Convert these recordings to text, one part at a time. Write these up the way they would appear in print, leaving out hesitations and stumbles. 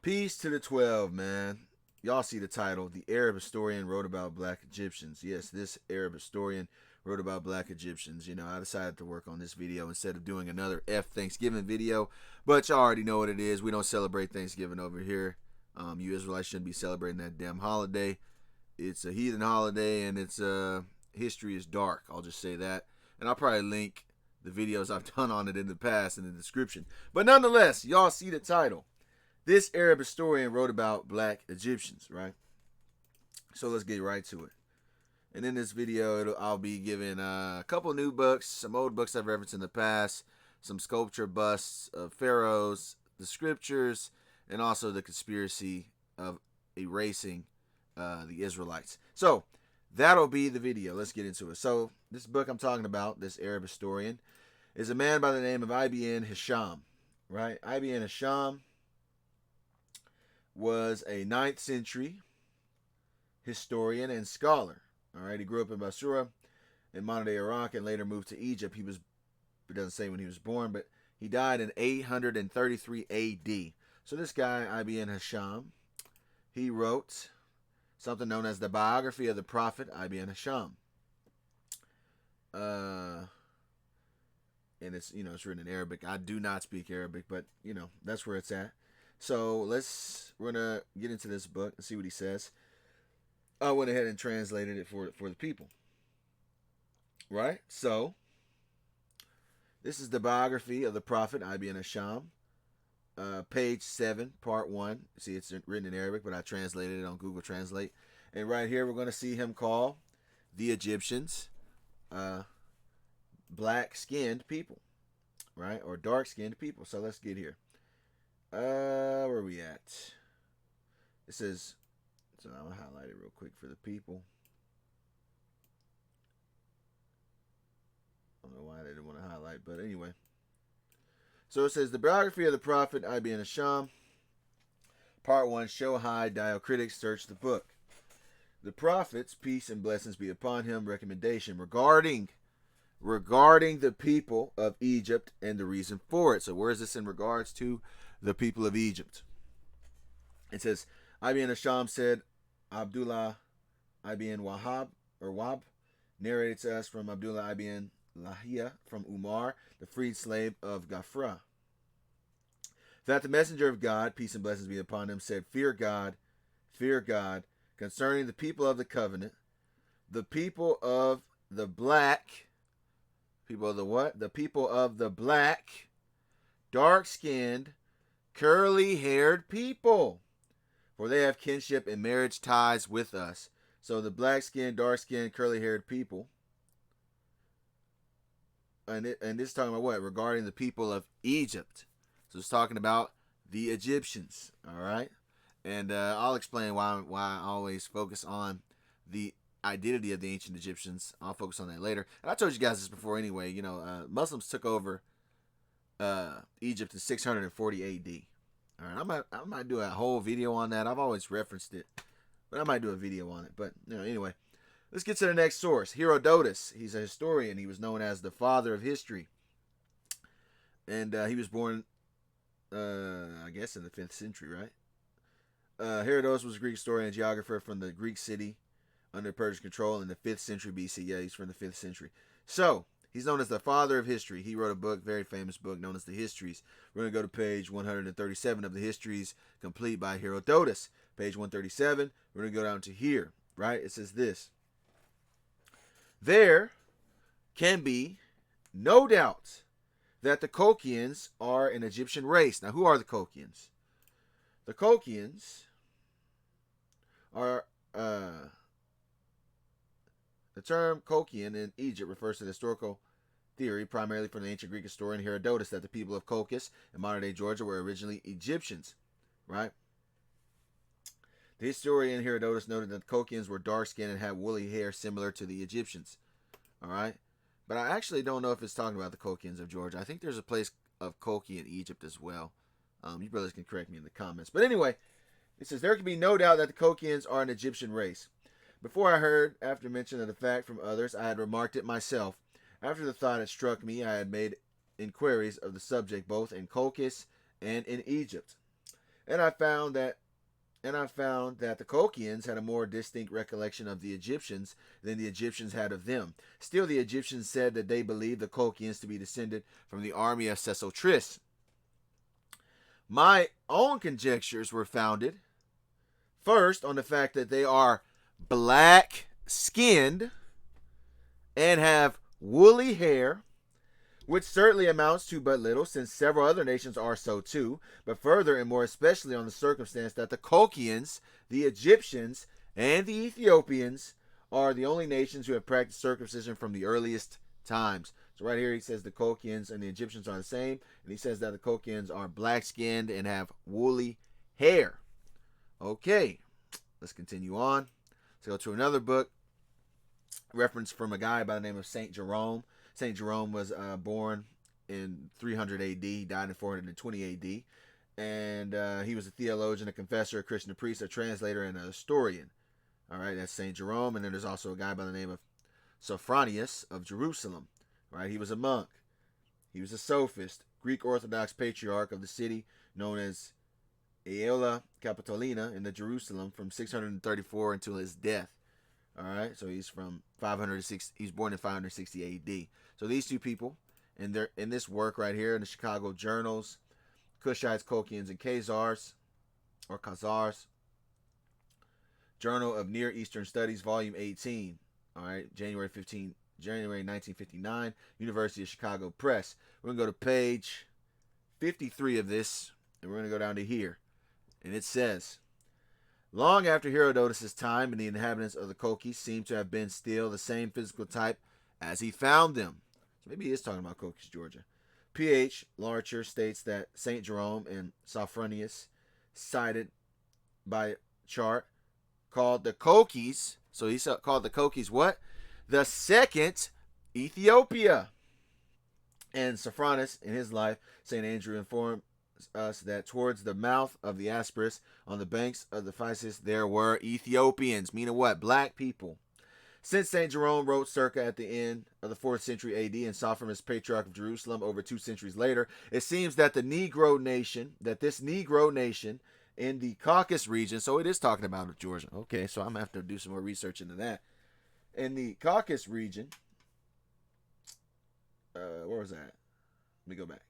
Peace to the 12, man. Y'all see the title. The Arab historian wrote about black Egyptians. Yes, this Arab historian wrote about black Egyptians. I decided to work on this video instead of doing another Thanksgiving video. But y'all already know what it is. We don't celebrate Thanksgiving over here. You Israelites shouldn't be celebrating that damn holiday. It's a heathen holiday, and its history is dark. I'll just say that. And I'll probably link the videos I've done on it in the past in the description. But nonetheless, y'all see the title. This Arab historian wrote about black Egyptians, right? So let's get right to it. And in this video, I'll be giving a couple new books, some old books I've referenced in the past, some sculpture busts of pharaohs, the scriptures, and also the conspiracy of erasing the Israelites. So that'll be the video. Let's get into it. So this book I'm talking about, this Arab historian, is a man by the name of Ibn Hisham, right? Ibn Hisham was a 9th century historian and scholar. All right, he grew up in Basra in modern-day Iraq and later moved to Egypt. It doesn't say when he was born, but he died in 833 A.D. So this guy, Ibn Hisham, he wrote something known as the biography of the Prophet Ibn Hisham. And it's written in Arabic. I do not speak Arabic, but that's where it's at. So we're gonna get into this book and see what he says. I went ahead and translated it for the people. Right? So this is the biography of the Prophet Ibn Hisham. Page 7, part 1. See, it's written in Arabic, but I translated it on Google Translate. And right here, we're going to see him call the Egyptians black-skinned people, right? Or dark-skinned people. So let's get here. Where are we at? It says, so I'll highlight it real quick for the people. I don't know why they didn't want to highlight, but anyway. So it says, the biography of the Prophet Ibn Hisham, part 1, show high diacritics, search the book. The Prophet's peace and blessings be upon him, recommendation regarding the people of Egypt and the reason for it. So where is this in regards to the people of Egypt? It says, Ibn Hisham said, Abdullah ibn Wahab narrated to us from Abdullah ibn Lahia from Umar, the freed slave of Gafra, that the messenger of God, peace and blessings be upon him, said, fear God, concerning the people of the covenant, the people of the black, people of the what? The people of the black, dark-skinned, curly-haired people, for they have kinship and marriage ties with us. So the black-skinned, dark-skinned, curly-haired people, and this is talking about what? Regarding the people of Egypt. So it's talking about the Egyptians, all right? And I'll explain why I always focus on the identity of the ancient Egyptians. I'll focus on that later. And I told you guys this before anyway. Muslims took over Egypt in 640 A.D. All right, I might do a whole video on that. I've always referenced it, but I might do a video on it. But anyway, let's get to the next source. Herodotus. He's a historian. He was known as the father of history, and he was born, I guess, in the 5th century, right? Herodotus was a Greek historian and geographer from the Greek city under Persian control in the 5th century BC. Yeah, he's from the 5th century. So he's known as the father of history. He wrote a book, very famous book, known as the Histories. We're going to go to page 137 of the Histories, complete by Herodotus. Page 137, we're going to go down to here, right? It says this. There can be no doubt that the Colchians are an Egyptian race. Now, who are the Colchians? The Colchians are... The term Colchian in Egypt refers to the historical theory, primarily from the ancient Greek historian Herodotus, that the people of Colchis in modern-day Georgia were originally Egyptians, right? The historian Herodotus noted that the Colchians were dark-skinned and had woolly hair similar to the Egyptians, all right? But I actually don't know if it's talking about the Colchians of Georgia. I think there's a place of Colchi in Egypt as well. You brothers can correct me in the comments. But anyway, it says, there can be no doubt that the Colchians are an Egyptian race. Before I heard, after mention of the fact from others, I had remarked it myself. After the thought had struck me, I had made inquiries of the subject both in Colchis and in Egypt. And I found that the Colchians had a more distinct recollection of the Egyptians than the Egyptians had of them. Still, the Egyptians said that they believed the Colchians to be descended from the army of Sesostris. My own conjectures were founded first on the fact that they are black skinned and have woolly hair, which certainly amounts to but little, since several other nations are so too, but further and more especially on the circumstance that the Colchians, the Egyptians, and the Ethiopians are the only nations who have practiced circumcision from the earliest times. So right here he says the Colchians and the Egyptians are the same, and he says that the Colchians are black-skinned and have woolly hair. Okay, let's continue on. Let's go to another book, reference from a guy by the name of St. Jerome. St. Jerome was born in 300 AD, died in 420 AD. And he was a theologian, a confessor, a Christian priest, a translator, and a historian. All right, that's St. Jerome. And then there's also a guy by the name of Sophronius of Jerusalem. All right, he was a monk. He was a sophist, Greek Orthodox patriarch of the city known as Aelia Capitolina in the Jerusalem from 634 until his death. All right, so he's from 506. He's born in 560 A.D. So these two people, in this work right here in the Chicago Journals, Cushites, Colchians, and Khazars, or Khazars, Journal of Near Eastern Studies, Volume 18. All right, January 1959, University of Chicago Press. We're gonna go to page 53 of this, and we're gonna go down to here, and it says, long after Herodotus' time, and the inhabitants of the Colchis seem to have been still the same physical type as he found them. So maybe he is talking about Colchis, Georgia. P.H. Larcher states that St. Jerome and Sophronius cited by chart called the Colchis. So he called the Colchis what? The second Ethiopia. And Sophronius, in his life, St. Andrew informed us that towards the mouth of the Asperus, on the banks of the Physis, there were Ethiopians, meaning what? Black people. Since St. Jerome wrote circa at the end of the 4th century AD and Sophronius, patriarch of Jerusalem, over 2 centuries later, it seems that this Negro nation in the Caucasus region, so it is talking about Georgia. Okay, so I'm going to have to do some more research into that. In the Caucasus region, where was that? Let me go back.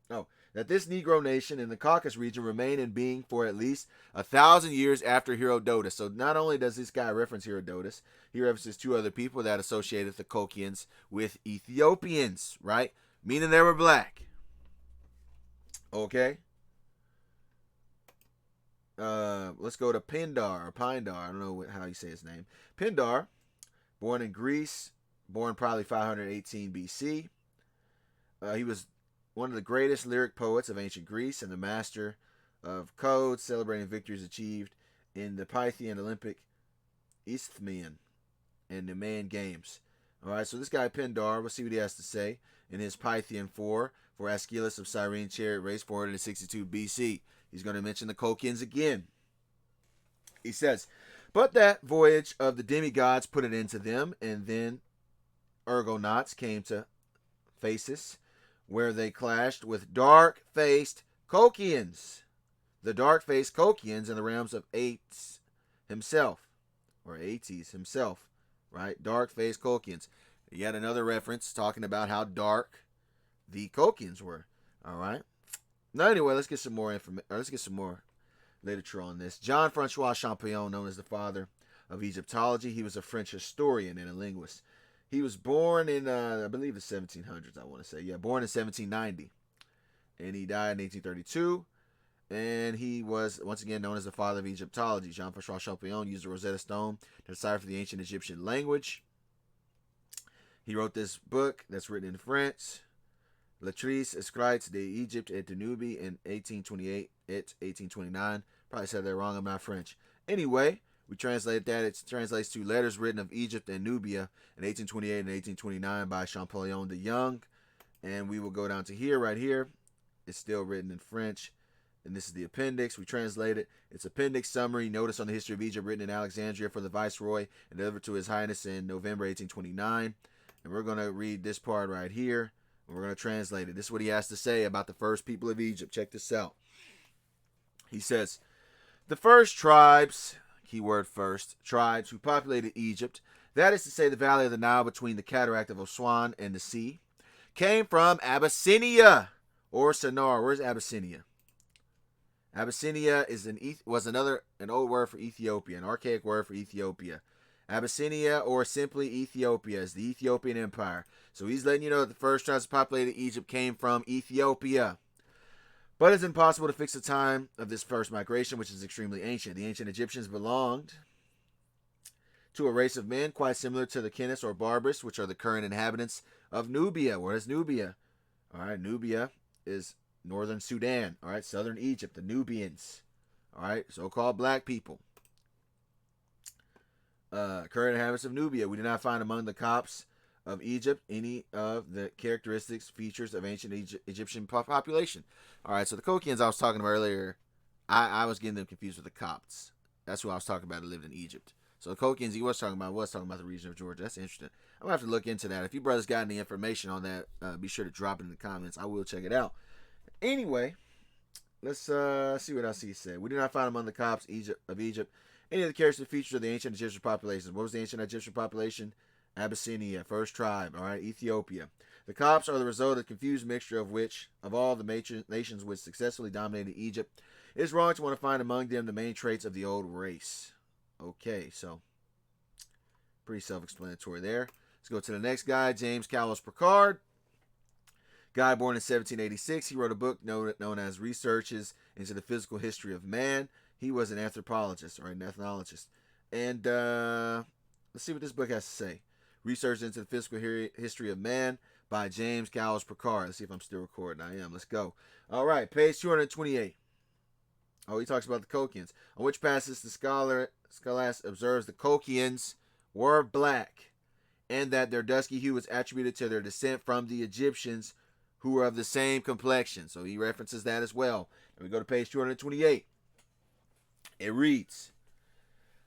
Oh, that this Negro nation in the Caucasus region remained in being for at least 1,000 years after Herodotus. So not only does this guy reference Herodotus, he references 2 other people that associated the Colchians with Ethiopians, right? Meaning they were black. Okay. Let's go to Pindar or Pindar. I don't know how you say his name. Pindar, born in Greece, born probably 518 BC. He was one of the greatest lyric poets of ancient Greece and the master of codes, celebrating victories achieved in the Pythian, Olympic, Isthmian, and Nemean games. All right, so this guy Pindar, we'll see what he has to say in his Pythian 4 for Aeschylus of Cyrene chariot race 462 BC. He's going to mention the Colchians again. He says, but that voyage of the demigods put an end to them, and then Argonauts came to Phasis, where they clashed with dark-faced Colchians. The dark-faced Colchians in the realms of Ates himself, or Ates himself, right? Dark-faced Colchians. Yet another reference talking about how dark the Colchians were. All right. Now, anyway, let's get some more information. Let's get some more literature on this. Jean-Francois Champollion, known as the father of Egyptology, he was a French historian and a linguist. He was born in, I believe, the 1700s, I want to say. Yeah, born in 1790. And he died in 1832. And he was, once again, known as the father of Egyptology. Jean-Francois Champollion used the Rosetta Stone to decipher the ancient Egyptian language. He wrote this book that's written in French, Lettres Escrites d'Egypte et de Nubie, in 1828 et 1829. Probably said that wrong, I'm not French. Anyway, we translate that. It translates to Letters Written of Egypt and Nubia in 1828 and 1829 by Champollion de Young. And we will go down to here, right here. It's still written in French. And this is the appendix. We translate it. It's appendix summary, notice on the history of Egypt, written in Alexandria for the Viceroy and delivered to His Highness in November 1829. And we're going to read this part right here. And we're going to translate it. This is what he has to say about the first people of Egypt. Check this out. He says, the first tribes, keyword first, tribes who populated Egypt, that is to say the valley of the Nile between the cataract of Aswan and the sea, came from Abyssinia or Sennaar. Where's Abyssinia? Abyssinia is an old word for Ethiopia, an archaic word for Ethiopia. Abyssinia, or simply Ethiopia, is the Ethiopian Empire. So he's letting you know that the first tribes that populated Egypt came from Ethiopia. But it's impossible to fix the time of this first migration, which is extremely ancient. The ancient Egyptians belonged to a race of men quite similar to the Kenis or Barbars, which are the current inhabitants of Nubia. Where is Nubia? All right, Nubia is northern Sudan. All right, southern Egypt, the Nubians. All right, so-called black people. Current inhabitants of Nubia. We do not find among the Copts of Egypt any of the characteristics, features of ancient Egyptian population. All right, so the Kokians I was talking about earlier, I was getting them confused with the Copts. That's who I was talking about that lived in Egypt. So the Kokians he was talking about the region of Georgia. That's interesting. I'm going to have to look into that. If you brothers got any information on that, be sure to drop it in the comments. I will check it out. Anyway, let's see what else he said. We do not find among the Copts of Egypt any of the characteristic features of the ancient Egyptian population. What was the ancient Egyptian population? Abyssinia, first tribe, all right, Ethiopia. The Copts are the result of a confused mixture of all the nations which successfully dominated Egypt. It is wrong to want to find among them the main traits of the old race. Okay, so pretty self-explanatory there. Let's go to the next guy, James Cowles Picard. Guy born in 1786. He wrote a book known as Researches into the Physical History of Man. He was an anthropologist or an ethnologist. And let's see what this book has to say. Research into the Physical History of Man by James Cowles Picard. Let's see if I'm still recording. I am. Let's go. All right, page 228. Oh, he talks about the Kokians. On which passage the scholas observes the Kokians were black, and that their dusky hue was attributed to their descent from the Egyptians, who were of the same complexion. So he references that as well. And we go to page 228. It reads,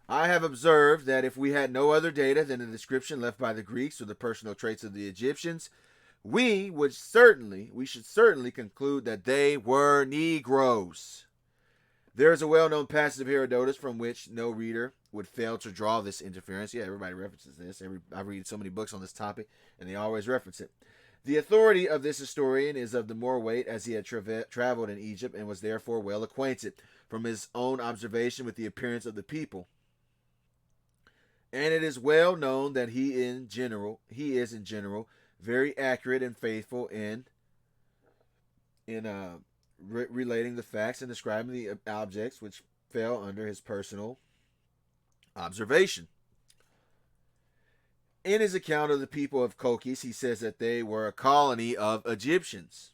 I have observed that if we had no other data than the description left by the Greeks or the personal traits of the Egyptians, we should certainly conclude that they were Negroes. There is a well-known passage of Herodotus from which no reader would fail to draw this inference. Yeah, everybody references this. I read so many books on this topic, and they always reference it. The authority of this historian is of the more weight as he had traveled in Egypt and was therefore well acquainted from his own observation with the appearance of the people. And it is well known that he is in general very accurate and faithful in relating the facts and describing the objects which fell under his personal observation. In his account of the people of Kokis, he says that they were a colony of Egyptians,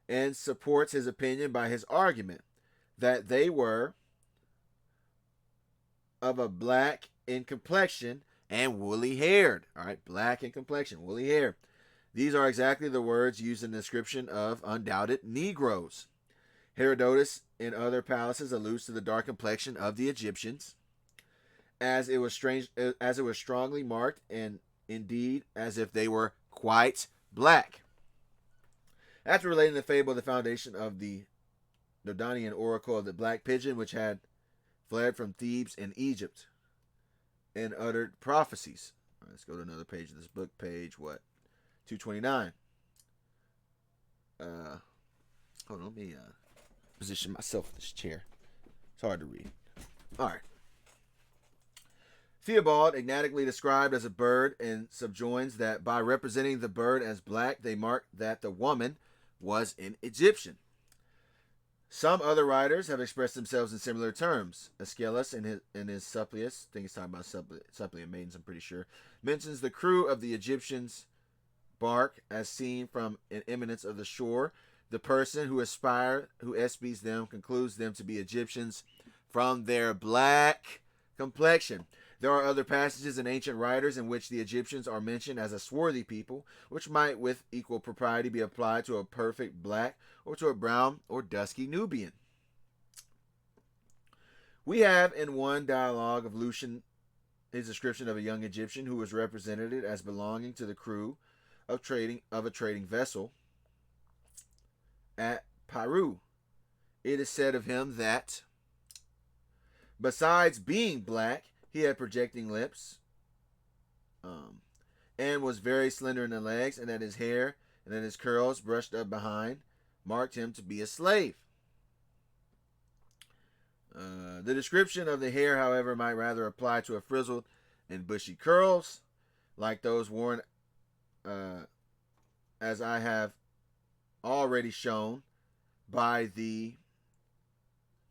and supports his opinion by his argument that they were of a black in complexion and woolly haired. All right, black in complexion, woolly hair. These are exactly the words used in the description of undoubted Negroes. Herodotus in other palaces alludes to the dark complexion of the Egyptians, as it was strongly marked, and indeed as if they were quite black. After relating the fable of the foundation of the Dodanian oracle of the black pigeon, which had fled from Thebes in Egypt and uttered prophecies. Right, let's go to another page of this book, page 229. Hold on, let me position myself in this chair. It's hard to read. All right. Theobald, enigmatically described as a bird, and subjoins that by representing the bird as black, they mark that the woman was an Egyptian. Some other writers have expressed themselves in similar terms. Aeschylus, in his Supplius, I think he's talking about suppliant maidens, I'm pretty sure, mentions the crew of the Egyptians' bark as seen from an eminence of the shore. The person who espies them concludes them to be Egyptians from their black complexion. There are other passages in ancient writers in which the Egyptians are mentioned as a swarthy people, which might with equal propriety be applied to a perfect black or to a brown or dusky Nubian. We have in one dialogue of Lucian his description of a young Egyptian who was represented as belonging to the crew of a trading vessel at Peru it is said of him that, besides being black, he had projecting lips, and was very slender in the legs, and that his hair and that his curls brushed up behind marked him to be a slave. The description of the hair, however, might rather apply to a frizzled and bushy curls, like those worn, as I have already shown, by the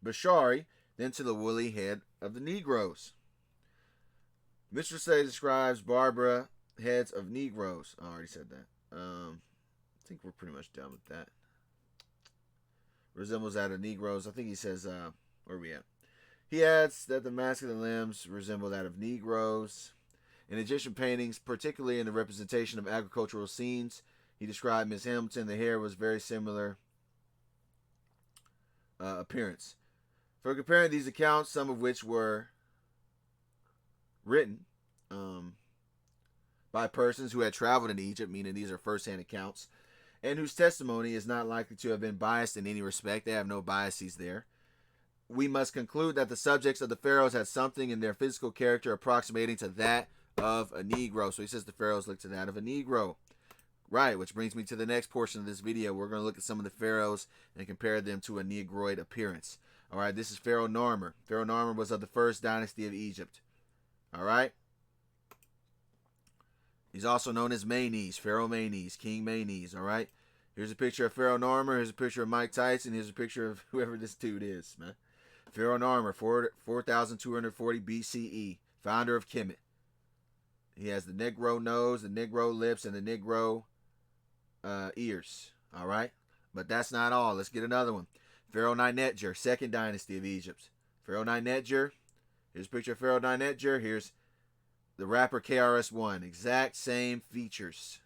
Bashari, than to the woolly head of the Negroes. Mr. Say describes Barbara heads of Negroes. I already said that. I think we're pretty much done with that. Resembles that of Negroes. I think he says, where are we at? He adds that the masculine limbs resemble that of Negroes. In Egyptian paintings, particularly in the representation of agricultural scenes, he described Miss Hamilton. The hair was very similar appearance. For comparing these accounts, some of which were written by persons who had traveled in Egypt, meaning these are first-hand accounts, and whose testimony is not likely to have been biased in any respect. They have no biases there. We must conclude that the subjects of the pharaohs had something in their physical character approximating to that of a Negro. So he says the pharaohs look to that of a Negro. Right, which brings me to the next portion of this video. We're going to look at some of the pharaohs and compare them to a Negroid appearance. All right, this is Pharaoh Narmer. Pharaoh Narmer was of the first dynasty of Egypt. All right. He's also known as Maynes, Pharaoh Maynes, King Maynes. All right. Here's a picture of Pharaoh Narmer. Here's a picture of Mike Tyson. Here's a picture of whoever this dude is, man. Pharaoh Narmer, 4240 BCE, founder of Kemet. He has the Negro nose, the Negro lips, and the Negro ears. All right. But that's not all. Let's get another one. Pharaoh Ninetjer, second dynasty of Egypt. Pharaoh Ninetjer. Here's a picture of Pharaoh Ninetjer. Here's the rapper KRS-One. Exact same features.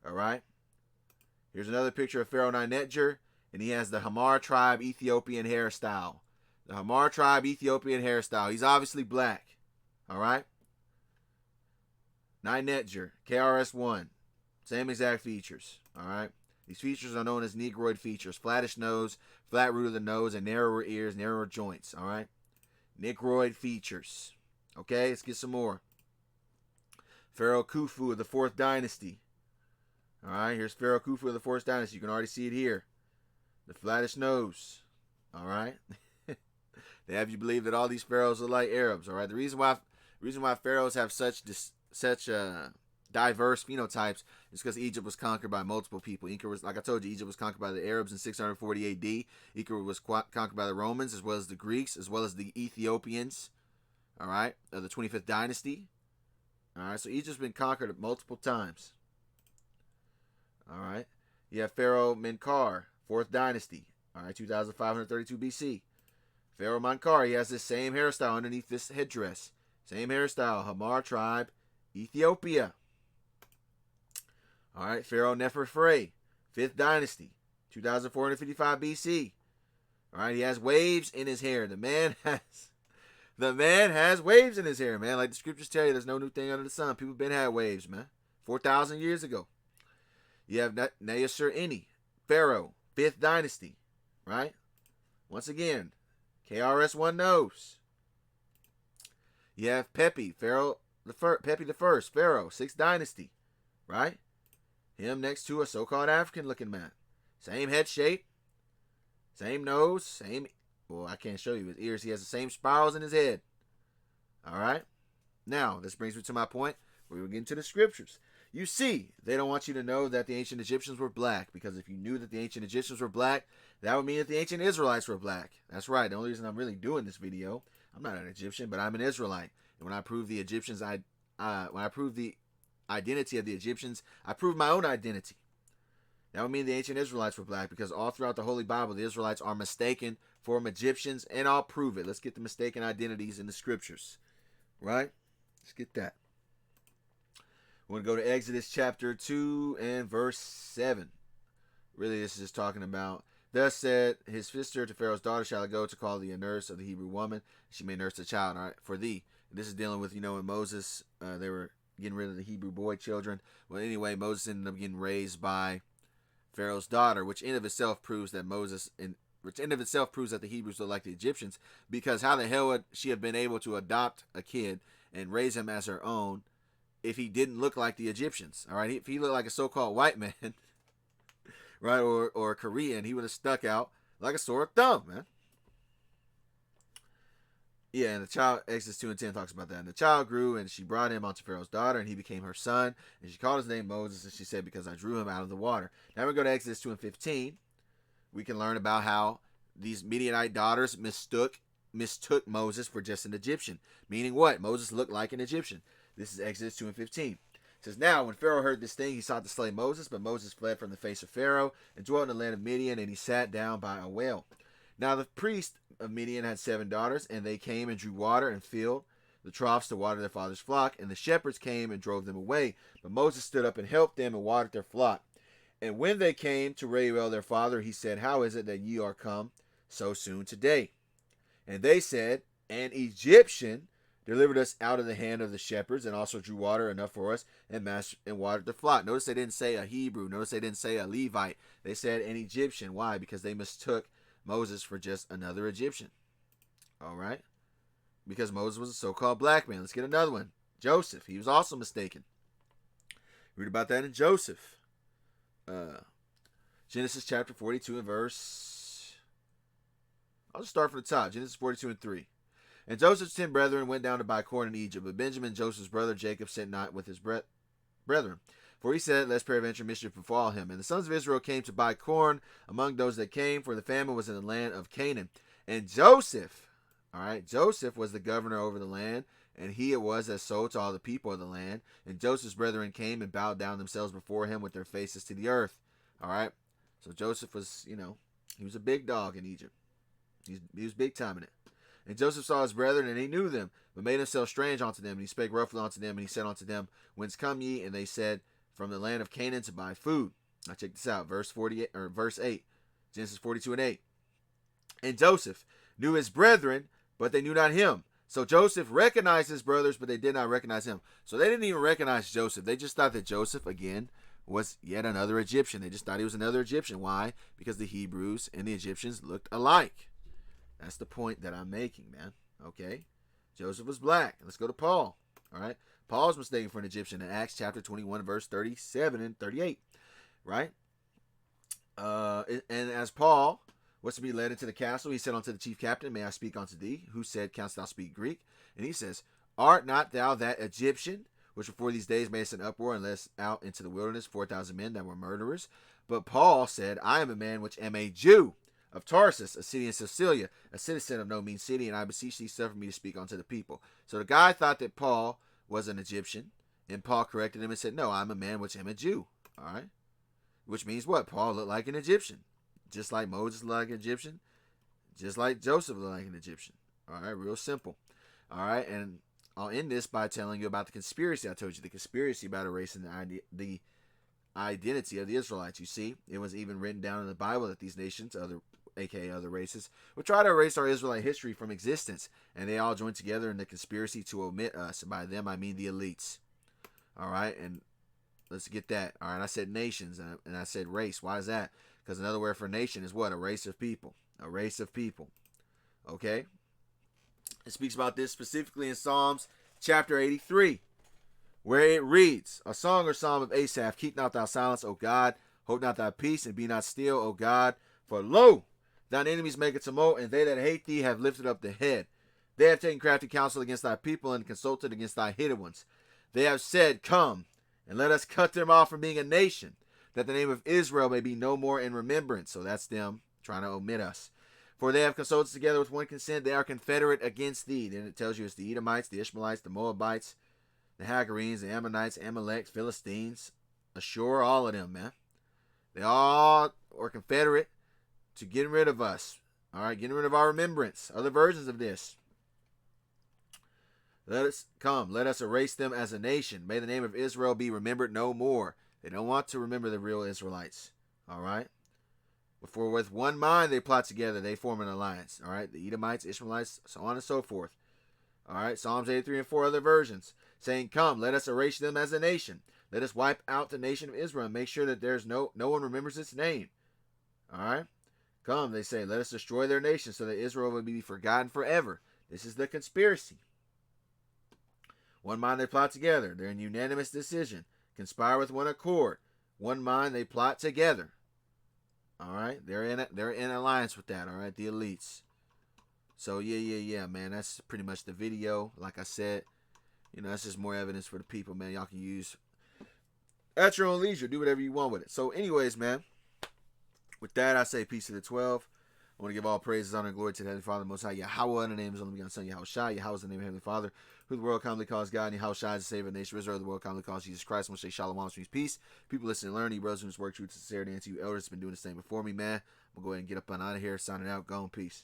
All right. Here's another picture of Pharaoh Ninetjer, and he has the Hamar tribe Ethiopian hairstyle. The Hamar tribe Ethiopian hairstyle. He's obviously black. All right. Ninetjer, KRS-One. Same exact features. All right. These features are known as Negroid features. Flattish nose, flat root of the nose, and narrower ears, narrower joints. All right. Negroid features. Okay, let's get some more. Pharaoh Khufu of the 4th dynasty. All right, here's Pharaoh Khufu of the 4th dynasty. You can already see it here. The flattish nose. All right. They have you believe that all these pharaohs are like Arabs. All right. The reason why pharaohs have such diverse phenotypes is because Egypt was conquered by multiple people. Like I told you, Egypt was conquered by the Arabs in 640 AD. Egypt was conquered by the Romans, as well as the Greeks, as well as the Ethiopians. All right, of the 25th dynasty. All right, so Egypt's been conquered multiple times. All right, you have Pharaoh Menkaure, 4th dynasty. All right, 2532 BC. Pharaoh Menkaure, he has this same hairstyle underneath this headdress. Same hairstyle, Hamar tribe, Ethiopia. All right, Pharaoh Neferfre, 5th dynasty, 2455 BC. All right, he has waves in his hair. The man has waves in his hair, man. Like the scriptures tell you, there's no new thing under the sun. People been had waves, man. 4,000 years ago. You have Nayasur-Ini, Pharaoh, 5th dynasty, right? Once again, KRS-One nose. You have Pepi, Pepi the First, Pharaoh, 6th dynasty, right? Him next to a so-called African-looking man. Same head shape, same nose, same. Well, I can't show you his ears. He has the same spirals in his head. All right. Now, this brings me to my point where we get into the scriptures. You see, they don't want you to know that the ancient Egyptians were black, because if you knew that the ancient Egyptians were black, that would mean that the ancient Israelites were black. That's right. The only reason I'm really doing this video, I'm not an Egyptian, but I'm an Israelite. And when I prove the Egyptians, when I prove the identity of the Egyptians, I prove my own identity. That would mean the ancient Israelites were black, because all throughout the Holy Bible, the Israelites are mistaken for Egyptians, and I'll prove it. Let's get the mistaken identities in the scriptures, right? Let's get that. We're going to go to Exodus chapter 2 and verse 7. Really, this is just talking about, thus said his sister to Pharaoh's daughter, shall I go to call thee a nurse of the Hebrew woman? She may nurse the child, all right, for thee. And this is dealing with, when Moses, they were getting rid of the Hebrew boy children. Well, anyway, Moses ended up getting raised by Pharaoh's daughter, which in of itself proves that Moses which in of itself proves that the Hebrews look like the Egyptians, because how the hell would she have been able to adopt a kid and raise him as her own if he didn't look like the Egyptians? All right, if he looked like a so-called white man, right, or a Korean, he would have stuck out like a sore thumb, man. Yeah, and the child, Exodus 2 and 10 talks about that. And the child grew, and she brought him unto Pharaoh's daughter, and he became her son. And she called his name Moses, and she said, because I drew him out of the water. Now we go to Exodus 2 and 15. We can learn about how these Midianite daughters mistook Moses for just an Egyptian. Meaning what? Moses looked like an Egyptian. This is Exodus 2 and 15. It says, now when Pharaoh heard this thing, he sought to slay Moses, but Moses fled from the face of Pharaoh and dwelt in the land of Midian, and he sat down by a well. Now the priest of Midian had 7 daughters, and they came and drew water and filled the troughs to water their father's flock, and the shepherds came and drove them away. But Moses stood up and helped them and watered their flock. And when they came to Reuel their father, he said, how is it that ye are come so soon today? And they said, an Egyptian delivered us out of the hand of the shepherds, and also drew water enough for us, and watered the flock. Notice they didn't say a Hebrew. Notice they didn't say a Levite. They said an Egyptian. Why? Because they mistook Moses for just another Egyptian. All right? Because Moses was a so-called black man. Let's get another one. Joseph. He was also mistaken. Read about that in Joseph. Genesis chapter 42 and verse... I'll just start from the top. Genesis 42 and 3. And Joseph's 10 brethren went down to buy corn in Egypt. But Benjamin, Joseph's brother, Jacob, sent not with his brethren. For he said, lest peradventure mischief befall him. And the sons of Israel came to buy corn among those that came, for the famine was in the land of Canaan. And Joseph, all right, Joseph was the governor over the land, and he it was that sold to all the people of the land. And Joseph's brethren came and bowed down themselves before him with their faces to the earth. All right, so Joseph was, he was a big dog in Egypt. He was big time in it. And Joseph saw his brethren, and he knew them, but made himself strange unto them. And he spake roughly unto them, and he said unto them, whence come ye? And they said, from the land of Canaan to buy food. Now check this out, verse 8, Genesis 42 and 8. And Joseph knew his brethren, but they knew not him. So Joseph recognized his brothers, but they did not recognize him. So they didn't even recognize Joseph. They just thought that Joseph, again, was yet another Egyptian. They just thought he was another Egyptian. Why? Because the Hebrews and the Egyptians looked alike. That's the point that I'm making, man. Okay? Joseph was black. Let's go to Paul. All right? Paul's mistaken for an Egyptian in Acts chapter 21, verse 37 and 38. Right? And as Paul was to be led into the castle, he said unto the chief captain, may I speak unto thee? Who said, canst thou speak Greek? And he says, art not thou that Egyptian, which before these days madest an uproar and led out into the wilderness 4,000 men that were murderers? But Paul said, I am a man which am a Jew of Tarsus, a city in Sicilia, a citizen of no mean city, and I beseech thee, suffer me to speak unto the people. So the guy thought that Paul was an Egyptian, and Paul corrected him and said, no, I'm a man which am a Jew. All right? Which means what? Paul looked like an Egyptian. Just like Moses looked like an Egyptian. Just like Joseph looked like an Egyptian. All right? Real simple. All right? And I'll end this by telling you about the conspiracy I told you. The conspiracy about erasing the identity of the Israelites. You see, it was even written down in the Bible that these nations, aka other races, would try to erase our Israelite history from existence, and they all joined together in the conspiracy to omit us. And by them, I mean the elites. All right, and let's get that. All right, I said nations, and I said race. Why is that? Because another word for nation is what? A race of people. A race of people. Okay? It speaks about this specifically in Psalms chapter 83, where it reads, a song or psalm of Asaph, keep not thou silence, O God, hold not thy peace, and be not still, O God, for lo, thine enemies make a tumult, and they that hate thee have lifted up the head. They have taken crafty counsel against thy people, and consulted against thy hidden ones. They have said, come, and let us cut them off from being a nation, that the name of Israel may be no more in remembrance. So that's them trying to omit us. For they have consulted together with one consent. They are confederate against thee. Then it tells you it's the Edomites, the Ishmaelites, the Moabites, the Hagarenes, the Ammonites, Amalek, Philistines, Ashur, all of them, man. They all are confederate to getting rid of us. All right, getting rid of our remembrance. Other versions of this. Let us erase them as a nation. May the name of Israel be remembered no more. They don't want to remember the real Israelites. All right? For with one mind they plot together, they form an alliance. All right? The Edomites, Ishmaelites, so on and so forth. All right? Psalms 83 and 4 other versions. Saying, come, let us erase them as a nation. Let us wipe out the nation of Israel and make sure that there's no one remembers its name. All right? Come, they say, let us destroy their nation so that Israel will be forgotten forever. This is the conspiracy. One mind they plot together. They're in unanimous decision. Conspire with one accord. One mind they plot together. All right, they're in alliance with that. All right, the elites. So yeah, man. That's pretty much the video. Like I said, that's just more evidence for the people, man. Y'all can use at your own leisure. Do whatever you want with it. So, anyways, man. With that, I say peace to the 12. I want to give all praises, honor, and glory to the Heavenly Father, Most High, Yahawah, in the name of His only begotten Son, yahawashi. Yahawah is the name of Heavenly Father, who the world commonly calls God, and yahawashi is the Savior of the nation of Israel, the world commonly calls Jesus Christ. I'm going to say shalom, which means peace. People listen and learn. You brothers who work truth, sincerity, and to you elders have been doing the same before me, man. I'm going to go ahead and get up and out of here, signing out, going, peace.